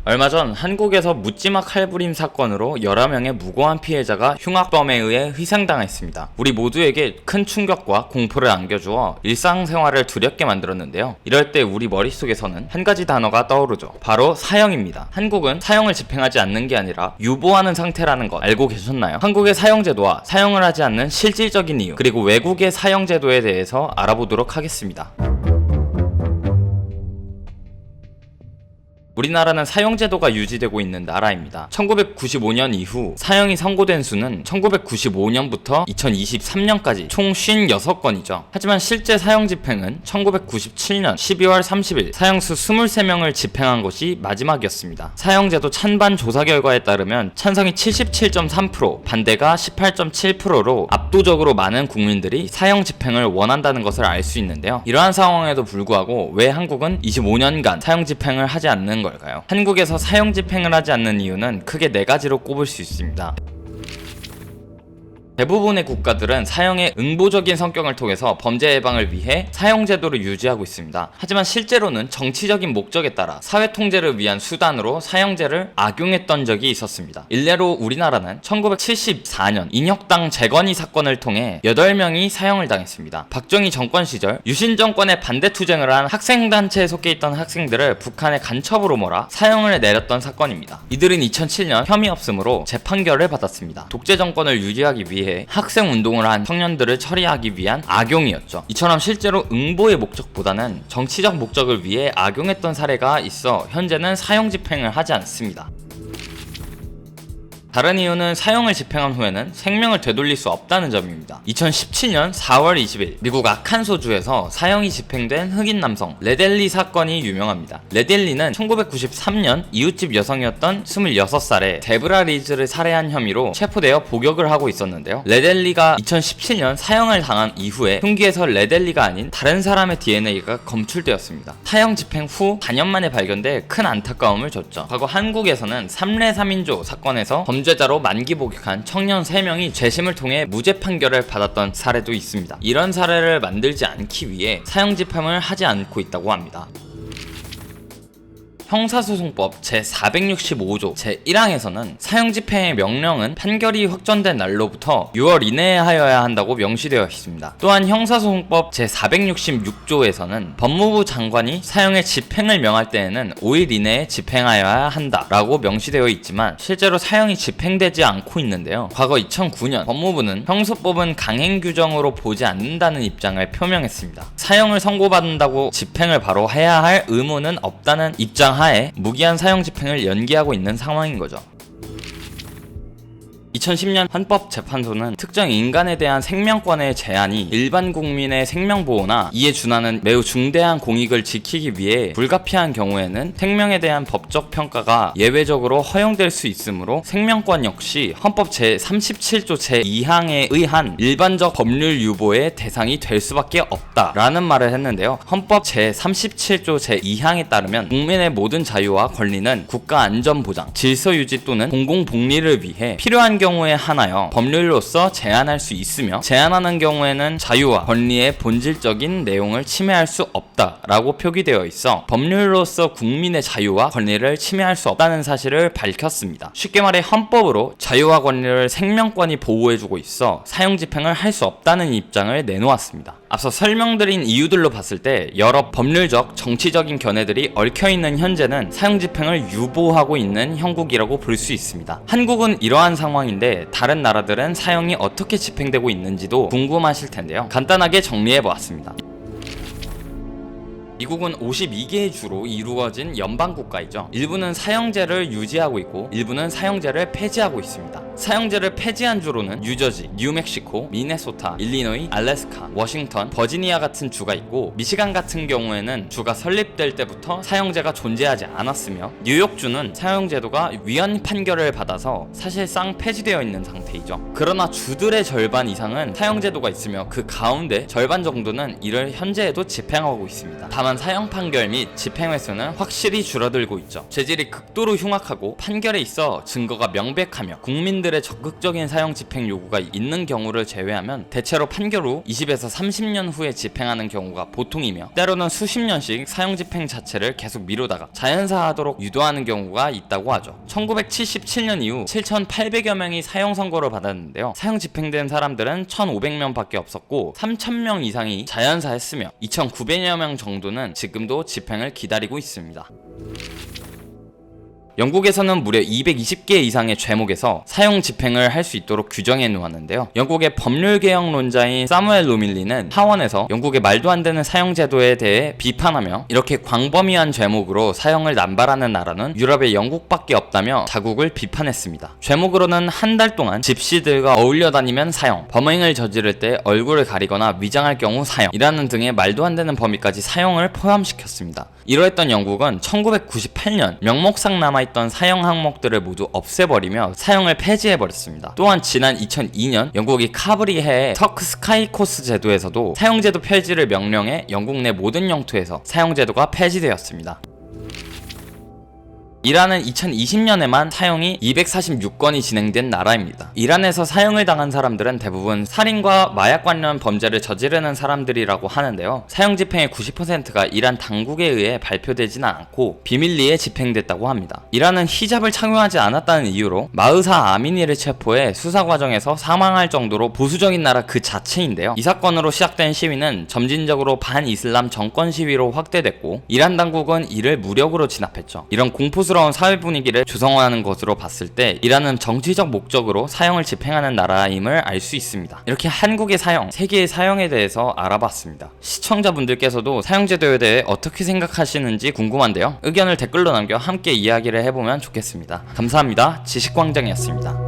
얼마 전 한국에서 묻지마 칼부림 사건으로 여러 명의 무고한 피해자가 흉악범에 의해 희생당했습니다. 우리 모두에게 큰 충격과 공포를 안겨주어 일상생활을 두렵게 만들었는데요. 이럴 때 우리 머릿속에서는 한 가지 단어가 떠오르죠. 바로 사형입니다. 한국은 사형을 집행하지 않는 게 아니라 유보하는 상태라는 것 알고 계셨나요? 한국의 사형제도와 사형을 하지 않는 실질적인 이유, 그리고 외국의 사형제도에 대해서 알아보도록 하겠습니다. 우리나라는 사형제도가 유지되고 있는 나라입니다. 1995년 이후 사형이 선고된 수는 1995년부터 2023년까지 총 56건이죠. 하지만 실제 사형 집행은 1997년 12월 30일 사형수 23명을 집행한 것이 마지막이었습니다. 사형제도 찬반 조사 결과에 따르면 찬성이 77.3%, 반대가 18.7%로 압도적으로 많은 국민들이 사형 집행을 원한다는 것을 알 수 있는데요. 이러한 상황에도 불구하고 왜 한국은 25년간 사형 집행을 하지 않는 걸까요? 한국에서 사형 집행을 하지 않는 이유는 크게 4가지로 꼽을 수 있습니다. 대부분의 국가들은 사형의 응보적인 성격을 통해서 범죄 예방을 위해 사형제도를 유지하고 있습니다. 하지만 실제로는 정치적인 목적에 따라 사회 통제를 위한 수단으로 사형제를 악용했던 적이 있었습니다. 일례로 우리나라는 1974년 인혁당 재건이 사건을 통해 8명이 사형을 당했습니다. 박정희 정권 시절 유신 정권에 반대 투쟁을 한 학생단체에 속해 있던 학생들을 북한의 간첩으로 몰아 사형을 내렸던 사건입니다. 이들은 2007년 혐의 없음으로 재판결을 받았습니다. 독재 정권을 유지하기 위해 학생 운동을 한 청년들을 처리하기 위한 악용이었죠. 이처럼 실제로 응보의 목적보다는 정치적 목적을 위해 악용했던 사례가 있어 현재는 사형 집행을 하지 않습니다. 다른 이유는 사형을 집행한 후에는 생명을 되돌릴 수 없다는 점입니다. 2017년 4월 20일 미국 아칸소주에서 사형이 집행된 흑인 남성 레델리 사건이 유명합니다. 레델리는 1993년 이웃집 여성이었던 26살의 데브라 리즈를 살해한 혐의로 체포되어 복역을 하고 있었는데요. 레델리가 2017년 사형을 당한 이후에 흉기에서 레델리가 아닌 다른 사람의 DNA가 검출되었습니다. 사형 집행 후 4년 만에 발견돼 큰 안타까움을 줬죠. 과거 한국에서는 3례 3인조 사건에서 범죄자로 만기 복역한 청년 3명이 재심을 통해 무죄 판결을 받았던 사례도 있습니다. 이런 사례를 만들지 않기 위해 사형 집행을 하지 않고 있다고 합니다. 형사소송법 제465조 제1항에서는 사형 집행의 명령은 판결이 확정된 날로부터 6월 이내에 하여야 한다고 명시되어 있습니다. 또한 형사소송법 제466조에서는 법무부 장관이 사형의 집행을 명할 때에는 5일 이내에 집행하여야 한다라고 명시되어 있지만 실제로 사형이 집행되지 않고 있는데요. 과거 2009년 법무부는 형소법은 강행 규정으로 보지 않는다는 입장을 표명했습니다. 사형을 선고받는다고 집행을 바로 해야 할 의무는 없다는 입장 하에 무기한 사형 집행을 연기하고 있는 상황인 거죠. 2010년 헌법재판소는 특정 인간에 대한 생명권의 제한이 일반 국민의 생명보호나 이에 준하는 매우 중대한 공익을 지키기 위해 불가피한 경우에는 생명에 대한 법적 평가가 예외적으로 허용될 수 있으므로 생명권 역시 헌법 제37조 제2항에 의한 일반적 법률 유보의 대상이 될 수밖에 없다라는 말을 했는데요. 헌법 제37조 제2항에 따르면 국민의 모든 자유와 권리는 국가 안전보장, 질서 유지 또는 공공복리를 위해 필요한 경우에 한하여 법률로서 제한할 수 있으며 제한하는 경우에는 자유와 권리의 본질적인 내용을 침해할 수 없다라고 표기되어 있어 법률로서 국민의 자유와 권리를 침해할 수 없다는 사실을 밝혔습니다. 쉽게 말해 헌법으로 자유와 권리를 생명권이 보호해주고 있어 사형 집행을 할 수 없다는 입장을 내놓았습니다. 앞서 설명드린 이유들로 봤을 때 여러 법률적, 정치적인 견해들이 얽혀있는 현재는 사형 집행을 유보하고 있는 형국이라고 볼 수 있습니다. 한국은 이러한 상황인데 다른 나라들은 사형이 어떻게 집행되고 있는지도 궁금하실 텐데요. 간단하게 정리해보았습니다. 미국은 52개의 주로 이루어진 연방국가이죠. 일부는 사형제를 유지하고 있고 일부는 사형제를 폐지하고 있습니다. 사형제를 폐지한 주로는 뉴저지, 뉴멕시코, 미네소타, 일리노이, 알래스카, 워싱턴, 버지니아 같은 주가 있고 미시간 같은 경우에는 주가 설립될 때부터 사형제가 존재하지 않았으며 뉴욕주는 사형제도가 위헌 판결을 받아서 사실상 폐지되어 있는 상태이죠. 그러나 주들의 절반 이상은 사형제도가 있으며 그 가운데 절반 정도는 이를 현재에도 집행하고 있습니다. 다만 사형 판결 및 집행 횟수는 확실히 줄어들고 있죠. 죄질이 극도로 흉악하고 판결에 있어 증거가 명백하며 국민들 국민들의 적극적인 사형 집행 요구가 있는 경우를 제외하면 대체로 판결 후 20에서 30년 후에 집행하는 경우가 보통이며, 때로는 수십 년씩 사형 집행 자체를 계속 미루다가 자연사하도록 유도하는 경우가 있다고 하죠. 1977년 이후 7,800여 명이 사형 선고를 받았는데요. 사형 집행된 사람들은 1,500명밖에 없었고 3,000명 이상이 자연사했으며 2,900여 명 정도는 지금도 집행을 기다리고 있습니다. 영국에서는 무려 220개 이상의 죄목에서 사형 집행을 할 수 있도록 규정해 놓았는데요. 영국의 법률개혁론자인 사무엘 로밀리는 하원에서 영국의 말도 안 되는 사형 제도에 대해 비판하며, 이렇게 광범위한 죄목으로 사형을 남발하는 나라는 유럽의 영국밖에 없다며 자국을 비판했습니다. 죄목으로는 한 달 동안 집시들과 어울려 다니면 사형, 범행을 저지를 때 얼굴을 가리거나 위장할 경우 사형, 이라는 등의 말도 안 되는 범위까지 사형을 포함시켰습니다. 이러했던 영국은 1998년 명목상 남아있던 사형 항목들을 모두 없애버리며 사형을 폐지해버렸습니다. 또한 지난 2002년 영국이 카브리해의 터크 스카이코스 제도에서도 사형제도 폐지를 명령해 영국 내 모든 영토에서 사형제도가 폐지되었습니다. 이란은 2020년에만 사형이 246건이 진행된 나라입니다. 이란에서 사형을 당한 사람들은 대부분 살인과 마약 관련 범죄를 저지르는 사람들이라고 하는데요. 사형 집행의 90%가 이란 당국에 의해 발표되지는 않고 비밀리에 집행됐다고 합니다. 이란은 히잡을 착용하지 않았다는 이유로 마흐사 아미니를 체포해 수사 과정에서 사망할 정도로 보수적인 나라 그 자체인데요. 이 사건으로 시작된 시위는 점진적으로 반이슬람 정권 시위로 확대됐고, 이란 당국은 이를 무력으로 진압했죠. 이런 공포스러운 사회 분위기를 조성하는 것으로 봤을 때 이란은 정치적 목적으로 사형을 집행하는 나라임을 알 수 있습니다. 이렇게 한국의 사형, 세계의 사형에 대해서 알아봤습니다. 시청자분들께서도 사형제도에 대해 어떻게 생각하시는지 궁금한데요. 의견을 댓글로 남겨 함께 이야기를 해보면 좋겠습니다. 감사합니다. 지식광장이었습니다.